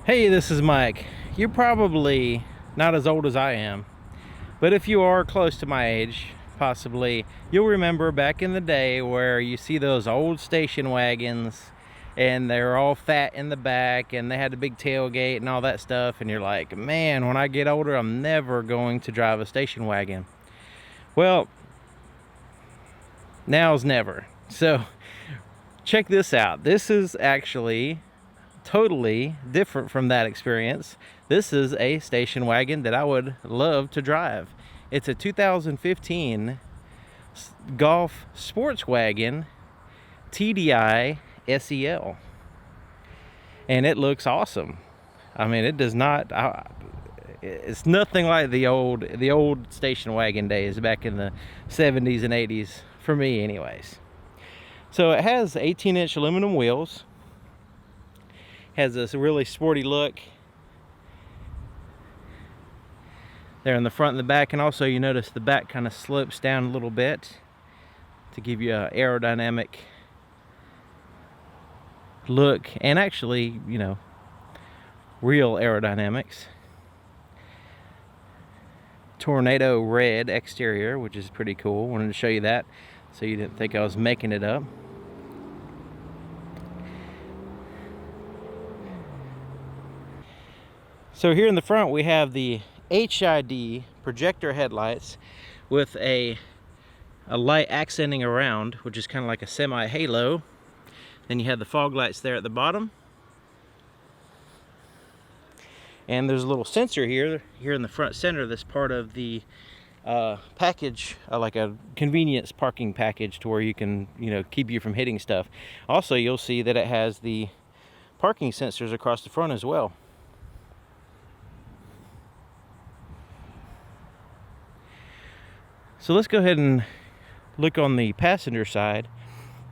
Hey, this is Mike. You're probably not as old as I am, but if you are close to my age, possibly, you'll remember back in the day where you see those old station wagons and they're all fat in the back and they had a big tailgate and all that stuff, and you're like, man, when I get older, I'm never going to drive a station wagon. Well, now's never. So check this out. This is actually totally different from that experience. This is a station wagon that I would love to drive. It's a 2015 Golf Sportswagen TDI SEL, and it looks awesome. I mean, it does not. It's nothing like the old station wagon days back in the 70s and 80s for me, anyways. So it has 18-inch aluminum wheels. Has this really sporty look there in the front and the back, and also you notice the back kind of slopes down a little bit to give you an aerodynamic look, and actually, you know, real aerodynamics. Tornado red exterior, which is pretty cool. Wanted to show you that so you didn't think I was making it up. So here in the front we have the HID projector headlights with a light accenting around, which is kind of like a semi halo. Then you have the fog lights there at the bottom, and there's a little sensor here in the front center that's part of the package, like a convenience parking package, to where you can, you know, keep you from hitting stuff. Also, you'll see that it has the parking sensors across the front as well. So let's go ahead and look on the passenger side.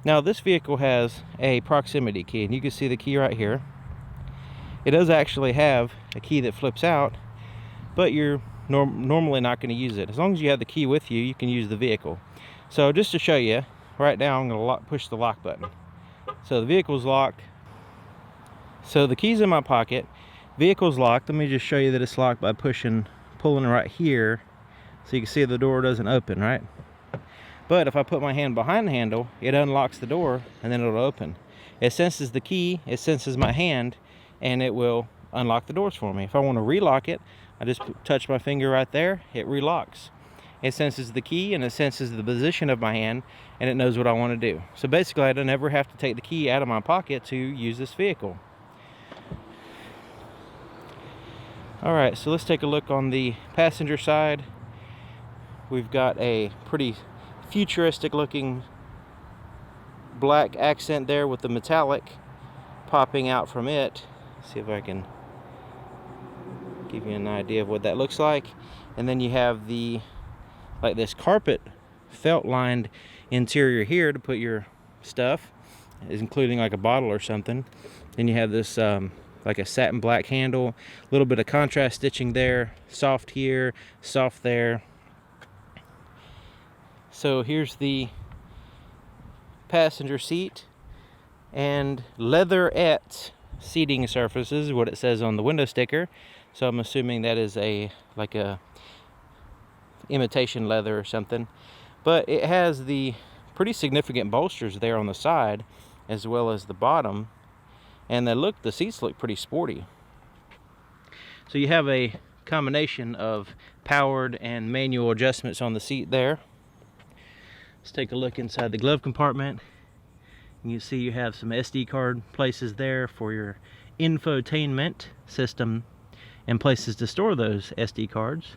Now this vehicle has a proximity key, and you can see the key right here. It does actually have a key that flips out, but you're normally not going to use it. As long as you have the key with you, you can use the vehicle. So just to show you, right now I'm going to push the lock button. So the vehicle's locked. So the key's in my pocket. Vehicle's locked. Let me just show you that it's locked by pulling right here. So you can see the door doesn't open, right? But if I put my hand behind the handle, it unlocks the door and then it'll open. It senses the key, it senses my hand, and it will unlock the doors for me. If I want to relock it, I just touch my finger right there, it relocks. It senses the key and it senses the position of my hand, and it knows what I want to do. So basically, I don't ever have to take the key out of my pocket to use this vehicle. All right, so let's take a look on the passenger side. We've got a pretty futuristic looking black accent there with the metallic popping out from it. See if I can give you an idea of what that looks like. And then you have the, like, this carpet felt lined interior here to put your stuff, including like a bottle or something. Then you have this like a satin black handle, a little bit of contrast stitching there, soft here, soft there. So here's the passenger seat, and leatherette seating surfaces, what it says on the window sticker. So I'm assuming that is like a imitation leather or something. But it has the pretty significant bolsters there on the side as well as the bottom, and the seats look pretty sporty. So you have a combination of powered and manual adjustments on the seat there. Let's take a look inside the glove compartment. You see you have some SD card places there for your infotainment system and places to store those SD cards.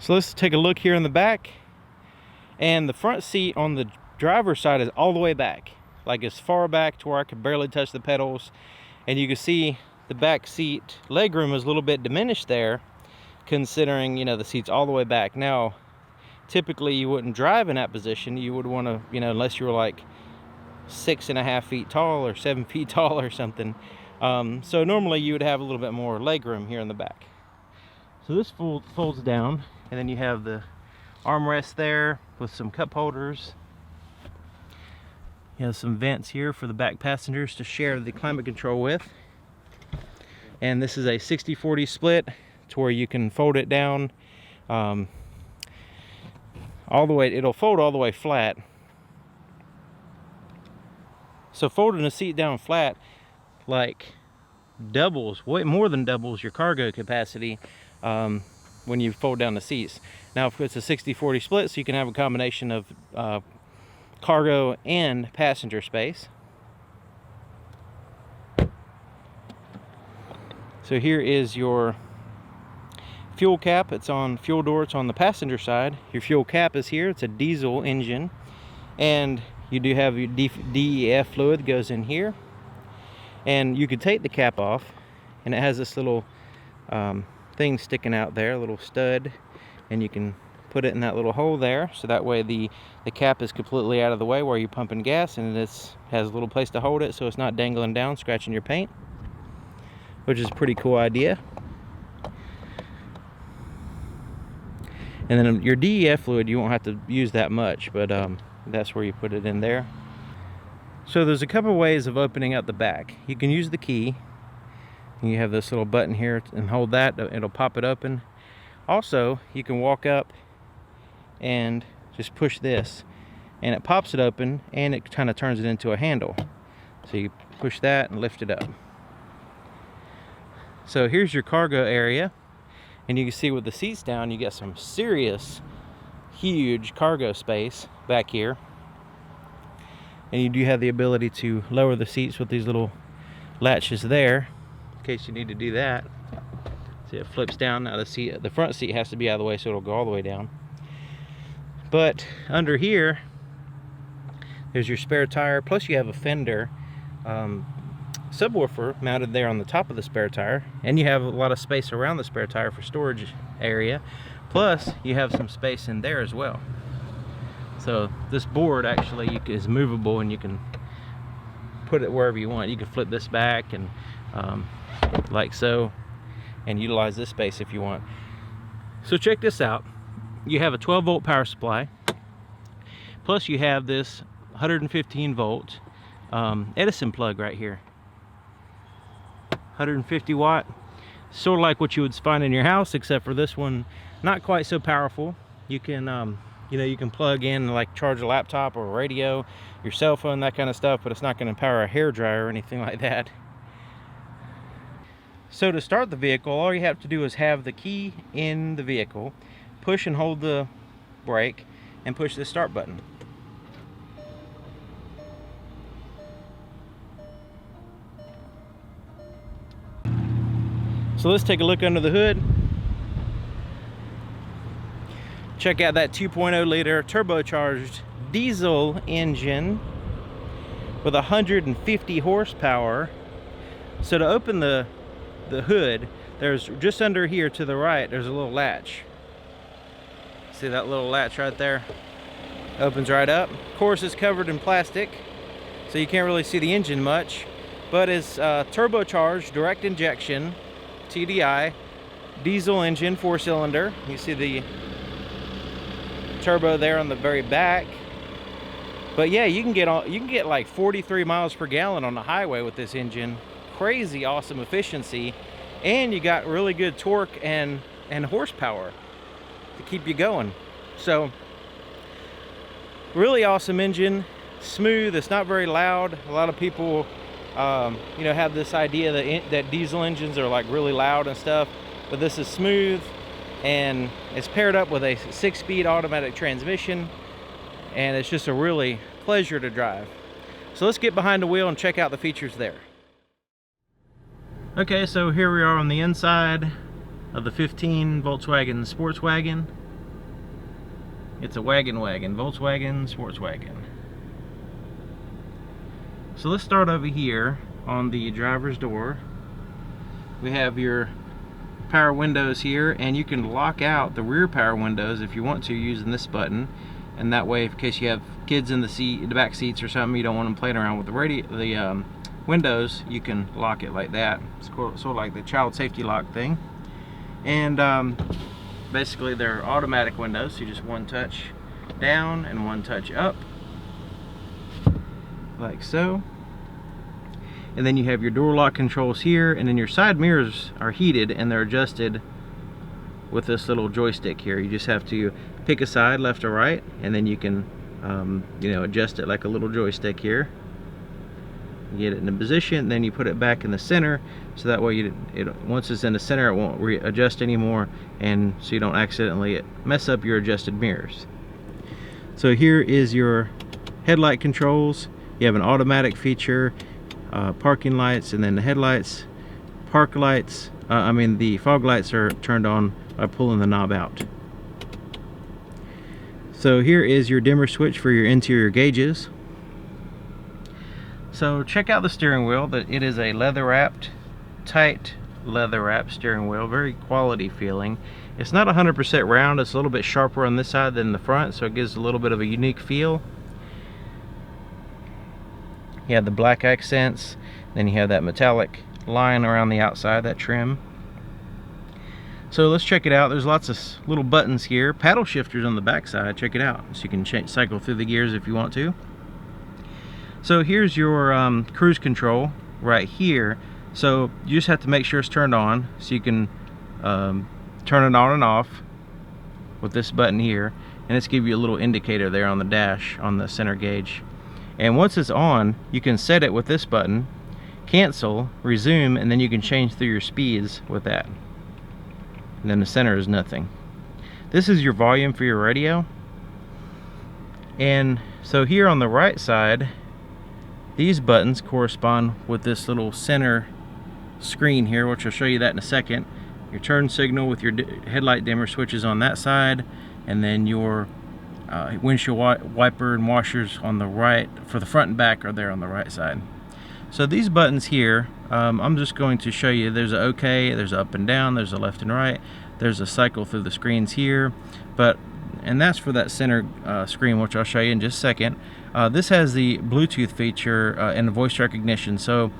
So let's take a look here in the back. And the front seat on the driver's side is all the way back, like as far back to where I could barely touch the pedals. And you can see the back seat legroom is a little bit diminished there, considering, you know, the seat's all the way back. Now, typically you wouldn't drive in that position. You would want to, you know, unless you were like 6.5 feet tall or 7 feet tall or something. So normally you would have a little bit more legroom here in the back. So this folds down, and then you have the armrest there with some cup holders. You have some vents here for the back passengers to share the climate control with. And this is a 60-40 split to where you can fold it down all the way. It'll fold all the way flat. So folding a seat down flat like doubles, way more than doubles your cargo capacity when you fold down the seats. Now if it's a 60-40 split, so you can have a combination of cargo and passenger space. So here is your fuel cap. It's on fuel door. It's on the passenger side. Your fuel cap is here. It's a diesel engine, and you do have your DEF fluid that goes in here. And you could take the cap off, and it has this little thing sticking out there, a little stud, and you can put it in that little hole there, so that way the cap is completely out of the way while you're pumping gas, and this has a little place to hold it so it's not dangling down, scratching your paint, which is a pretty cool idea. And then your DEF fluid, you won't have to use that much, but that's where you put it in there. So there's a couple ways of opening up the back. You can use the key. You have this little button here and hold that, it'll pop it open. Also, you can walk up and just push this, and it pops it open, and it kind of turns it into a handle. So you push that and lift it up. So here's your cargo area, and you can see with the seats down, you get some serious, huge cargo space back here. And you do have the ability to lower the seats with these little latches there, in case you need to do that. See, it flips down. Now the front seat has to be out of the way, so it'll go all the way down. But under here, there's your spare tire, plus you have a fender subwoofer mounted there on the top of the spare tire, and you have a lot of space around the spare tire for storage area, plus you have some space in there as well. So this board actually is movable, and you can put it wherever you want. You can flip this back and like so, and utilize this space if you want. So check this out. You have a 12-volt power supply, plus you have this 115-volt Edison plug right here. 150 watt, sort of like what you would find in your house, except for this one not quite so powerful. You can you know, you can plug in, like, charge a laptop or a radio, your cell phone, that kind of stuff, but it's not going to power a hairdryer or anything like that. So to start the vehicle, all you have to do is have the key in the vehicle, push and hold the brake, and push the start button. So let's take a look under the hood. Check out that 2.0 liter turbocharged diesel engine with 150 horsepower. So to open the hood, there's just under here to the right, there's a little latch. See that little latch right there? Opens right up. Of course, it's covered in plastic, so you can't really see the engine much, but it's turbocharged direct injection TDI diesel engine, 4-cylinder. You see the turbo there on the very back. But yeah, you can get like 43 miles per gallon on the highway with this engine. Crazy awesome efficiency, and you got really good torque and horsepower to keep you going. So really awesome engine, smooth. It's not very loud. A lot of people you know, have this idea that diesel engines are like really loud and stuff, but this is smooth, and it's paired up with a 6-speed automatic transmission, and it's just a really pleasure to drive. So let's get behind the wheel and check out the features there. Okay, so here we are on the inside of the 15 Volkswagen Sportwagen. It's a wagon, Volkswagen Sportwagen. So let's start over here on the driver's door. We have your power windows here, and you can lock out the rear power windows if you want to using this button, and that way, in case you have kids in the back seats or something, you don't want them playing around with the windows, you can lock it like that. It's sort of like the child safety lock thing. And basically they're automatic windows, so you just one touch down and one touch up, like so. And then you have your door lock controls here, and then your side mirrors are heated and they're adjusted with this little joystick here. You just have to pick a side, left or right, and then you can you know, adjust it like a little joystick here. You get it in a position, then you put it back in the center, so that way once it's in the center it won't readjust anymore, and so you don't accidentally mess up your adjusted mirrors. So here is your headlight controls. You have an automatic feature, parking lights, and then the headlights, park lights, the fog lights are turned on by pulling the knob out. So here is your dimmer switch for your interior gauges. So check out the steering wheel. That it is a leather wrapped, tight leather wrapped steering wheel, very quality feeling. It's not 100% round, it's a little bit sharper on this side than the front, so it gives a little bit of a unique feel. You have the black accents, then you have that metallic line around the outside, that trim. So let's check it out. There's lots of little buttons here, paddle shifters on the back side. Check it out, so you can cycle through the gears if you want to. So here's your cruise control right here. So you just have to make sure it's turned on, so you can turn it on and off with this button here, and it's give you a little indicator there on the dash on the center gauge. And once it's on, you can set it with this button, cancel, resume, and then you can change through your speeds with that. And then the center is nothing. This is your volume for your radio. And so here on the right side, these buttons correspond with this little center screen here, which I'll show you that in a second. Your turn signal with your headlight dimmer switches on that side, and then your windshield wiper and washers on the right for the front and back are there on the right side. So these buttons here, I'm just going to show you. There's a OK, there's a up and down, there's a left and right, there's a cycle through the screens here, and that's for that center screen, which I'll show you in just a second. This has the Bluetooth feature and the voice recognition. So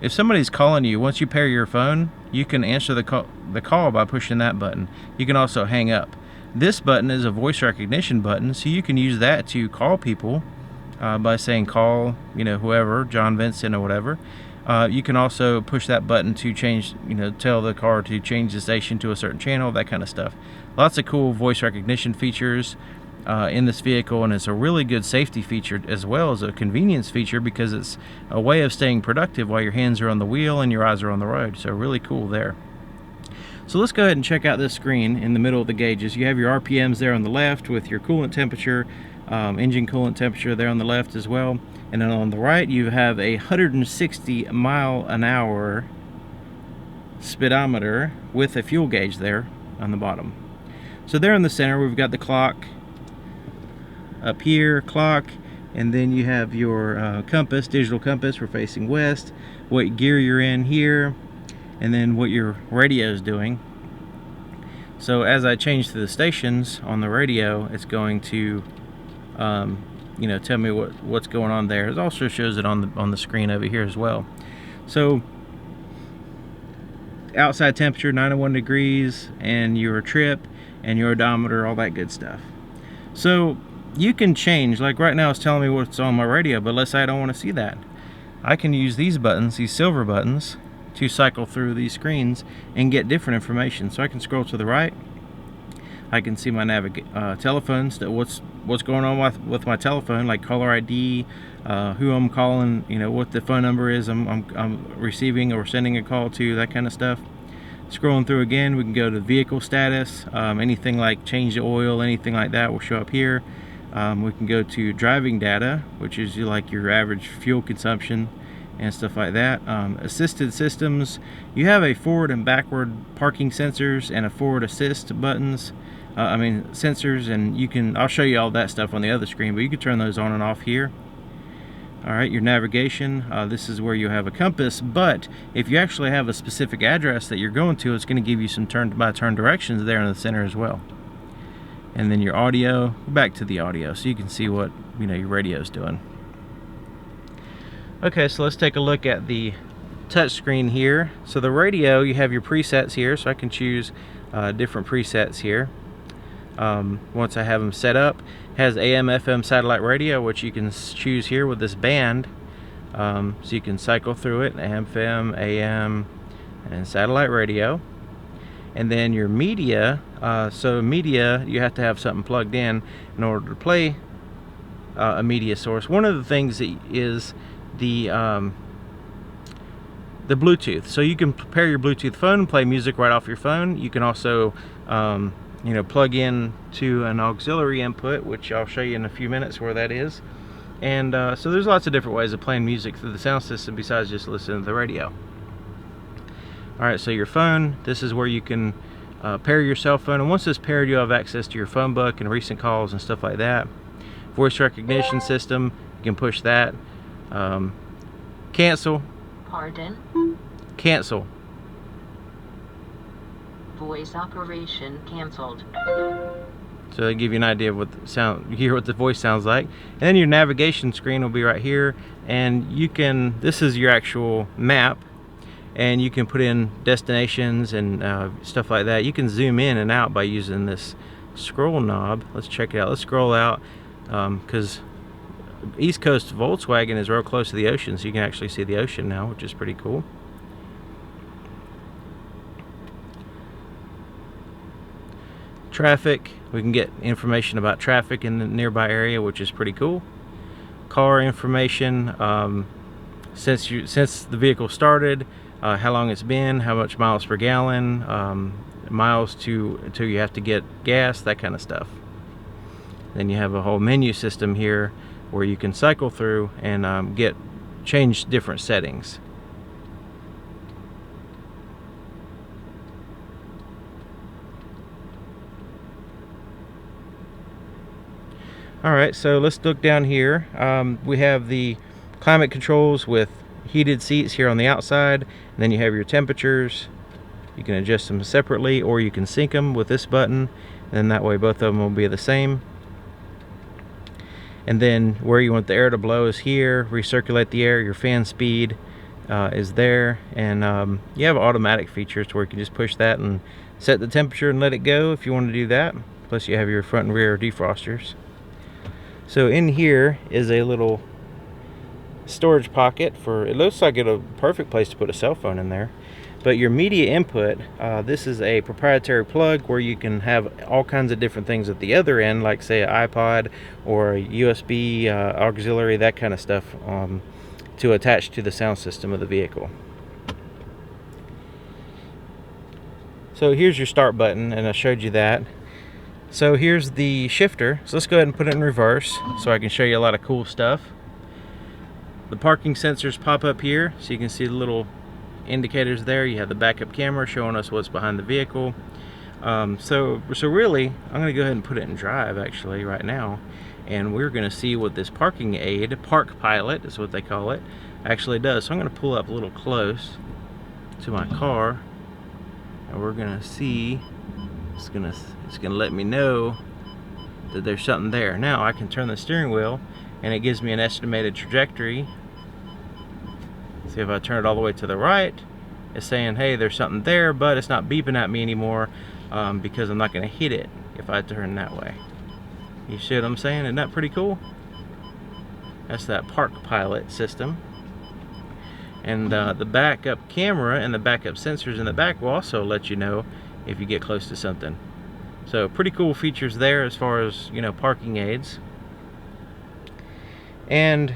if somebody's calling you, once you pair your phone, you can answer the call by pushing that button. You can also hang up. This button is a voice recognition button, so you can use that to call people by saying call, whoever, John Vincent or whatever. You can also push that button to change, tell the car to change the station to a certain channel, that kind of stuff. Lots of cool voice recognition features in this vehicle, and it's a really good safety feature as well as a convenience feature, because it's a way of staying productive while your hands are on the wheel and your eyes are on the road. So really cool there. So let's go ahead and check out this screen in the middle of the gauges. You have your RPMs there on the left with your coolant temperature, engine coolant temperature there on the left as well. And then on the right you have a 160 mile an hour speedometer with a fuel gauge there on the bottom. So there in the center we've got the clock up here, clock, and then you have your compass, digital compass. We're facing west, what gear you're in here, and then what your radio is doing. So as I change to the stations on the radio, it's going to tell me what's going on there. It also shows it on the screen over here as well. So outside temperature 91 degrees, and your trip and your odometer, all that good stuff. So you can change, like right now it's telling me what's on my radio, but let's say I don't want to see that. I can use these buttons, these silver buttons, to cycle through these screens and get different information. So I can scroll to the right, I can see my telephones, what's going on with my telephone, like caller ID, who I'm calling, what the phone number is I'm receiving or sending a call to, that kind of stuff. Scrolling through again, we can go to vehicle status, anything like change the oil, anything like that will show up here. We can go to driving data, which is like your average fuel consumption and stuff like that. Assisted systems, you have a forward and backward parking sensors and a forward assist buttons, sensors, and I'll show you all that stuff on the other screen, but you can turn those on and off here. Alright, your navigation, this is where you have a compass, but if you actually have a specific address that you're going to, it's going to give you some turn-by-turn directions there in the center as well. And then your audio, back to the audio, so you can see what your radio is doing. Okay, so let's take a look at the touch screen here. So the radio, you have your presets here, so I can choose different presets here. once I have them set up. Has AM FM satellite radio, which you can choose here with this band, so you can cycle through it, FM, AM, and satellite radio. And then your media, so media, you have to have something plugged in order to play a media source. One of the things is the Bluetooth. So you can pair your Bluetooth phone and play music right off your phone. You can also you know, plug in to an auxiliary input, which I'll show you in a few minutes where that is. And so there's lots of different ways of playing music through the sound system besides just listening to the radio. Alright, so your phone, this is where you can pair your cell phone, and once it's paired, you'll have access to your phone book and recent calls and stuff like that. Voice recognition system, you can push that. Cancel. Pardon? Cancel. Voice operation canceled. So they give you an idea of what the sound, you hear what the voice sounds like. And then your navigation screen will be right here, and you can, this is your actual map, and you can put in destinations and stuff like that. You can zoom in and out by using this scroll knob. Let's check it out. Let's scroll out, because East Coast Volkswagen is real close to the ocean, so you can actually see the ocean now, which is pretty cool. Traffic, we can get information about traffic in the nearby area, which is pretty cool. Car information, since the vehicle started, how long it's been, how much miles per gallon, miles until you have to get gas, that kind of stuff. Then you have a whole menu system here where you can cycle through and change different settings. Alright, so let's look down here. We have the climate controls with heated seats here on the outside, and then you have your temperatures. You can adjust them separately, or you can sync them with this button, and then that way both of them will be the same. And then where you want the air to blow is here. Recirculate the air. Your fan speed is there, and you have automatic features where you can just push that and set the temperature and let it go if you want to do that. Plus you have your front and rear defrosters. So in here is a little storage pocket for, it looks like a perfect place to put a cell phone in there. But your media input, this is a proprietary plug where you can have all kinds of different things at the other end, like say an iPod or a USB auxiliary, that kind of stuff, to attach to the sound system of the vehicle. So here's your start button, and I showed you that. So here's the shifter. So let's go ahead and put it in reverse so I can show you a lot of cool stuff. The parking sensors pop up here, so you can see the little indicators there. You have the backup camera showing us what's behind the vehicle. So really, I'm going to go ahead and put it in drive actually right now, and we're going to see what this parking aid, Park Pilot is what they call it, actually does. So I'm going to pull up a little close to my car, and we're going to see. It's gonna let me know that there's something there. Now I can turn the steering wheel, and it gives me an estimated trajectory. See, if I turn it all the way to the right, it's saying, hey, there's something there, but it's not beeping at me anymore because I'm not going to hit it if I turn that way. You see what I'm saying? Isn't that pretty cool? That's that Park Pilot system. And the backup camera and the backup sensors in the back will also let you know if you get close to something. So pretty cool features there as far as, you know, parking aids. And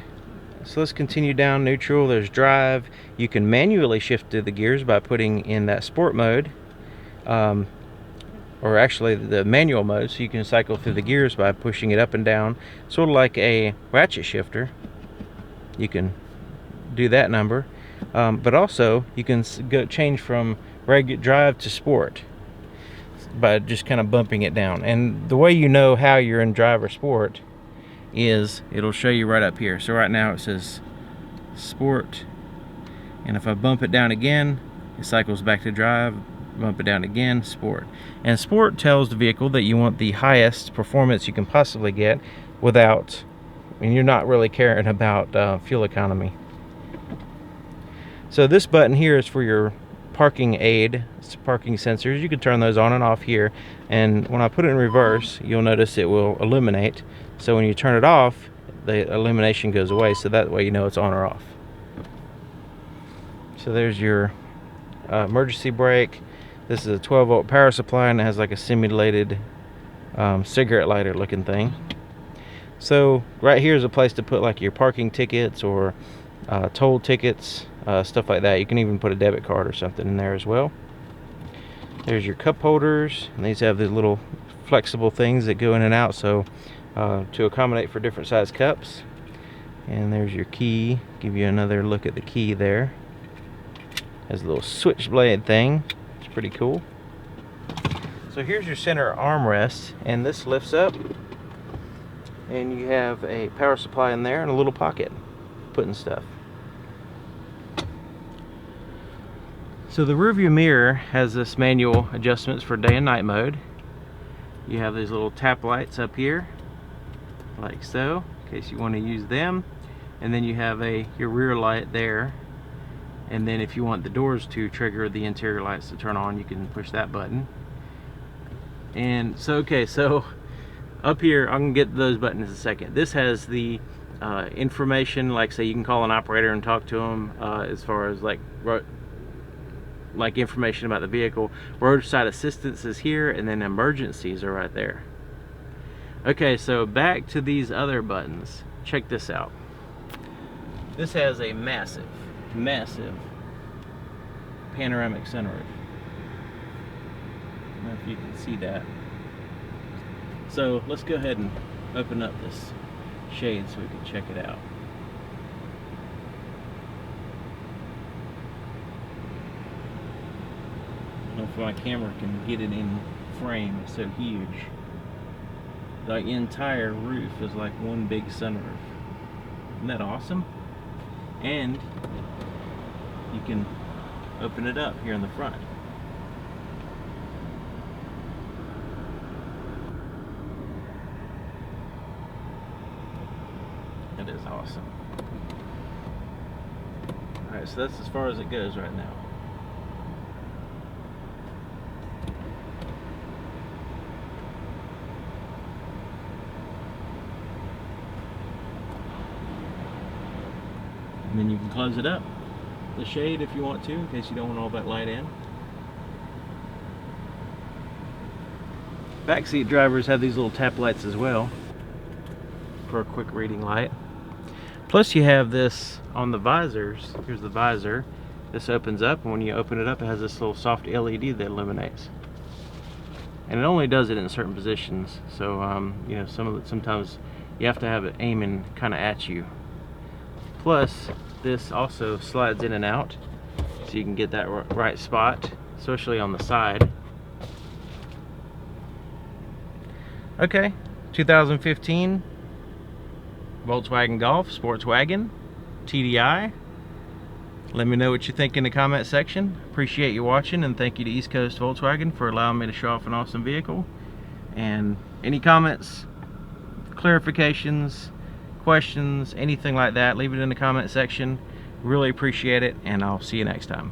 so let's continue down neutral. There's drive. You can manually shift through the gears by putting in that sport mode, or actually the manual mode, so you can cycle through the gears by pushing it up and down, sort of like a ratchet shifter. You can do that number, but also you can change from regular drive to sport by just kind of bumping it down. And the way you know how you're in drive or sport is it'll show you right up here. So right now it says sport, and if I bump it down again, it cycles back to drive. Bump it down again, sport. And sport tells the vehicle that you want the highest performance you can possibly get without, I mean, you're not really caring about fuel economy. So this button here is for your parking aid, parking sensors. You can turn those on and off here, and when I put it in reverse, you'll notice it will illuminate. So when you turn it off, the illumination goes away, so that way you know it's on or off. So there's your emergency brake. This is a 12-volt power supply, and it has like a simulated cigarette lighter looking thing. So right here is a place to put like your parking tickets or toll tickets, stuff like that. You can even put a debit card or something in there as well. There's your cup holders, and these have these little flexible things that go in and out, so to accommodate for different size cups. And there's your key. Give you another look at the key there. Has a little switchblade thing. It's pretty cool. So here's your center armrest, and this lifts up, and you have a power supply in there and a little pocket putting stuff. So the rearview mirror has this manual adjustments for day and night mode. You have these little tap lights up here, like so, in case you want to use them. And then you have your rear light there. And then if you want the doors to trigger the interior lights to turn on, you can push that button. And so, okay, so up here, I'm gonna get to those buttons in a second. This has the information, like say you can call an operator and talk to them as far as like information about the vehicle. Roadside assistance is here, and then emergencies are right there. Okay, so back to these other buttons. Check this out. This has a massive panoramic sunroof. I don't know if you can see that. So let's go ahead and open up this shade so we can check it out. I don't know if my camera can get it in frame. It's so huge. The entire roof is like one big sunroof. Isn't that awesome? And you can open it up here in the front. That is awesome. Alright, so that's as far as it goes right now. And then you can close it up, the shade, if you want to, in case you don't want all that light in. Backseat drivers have these little tap lights as well for a quick reading light. Plus you have this on the visors. Here's the visor. This opens up, and when you open it up, it has this little soft LED that illuminates. And it only does it in certain positions, so you know, sometimes you have to have it aiming kind of at you. Plus, this also slides in and out, so you can get that right spot, especially on the side. Okay, 2015 Volkswagen Golf Sportwagen TDI. Let me know what you think in the comment section. Appreciate you watching, and thank you to East Coast Volkswagen for allowing me to show off an awesome vehicle. And any comments, clarifications, questions, anything like that, leave it in the comment section. Really appreciate it, and I'll see you next time.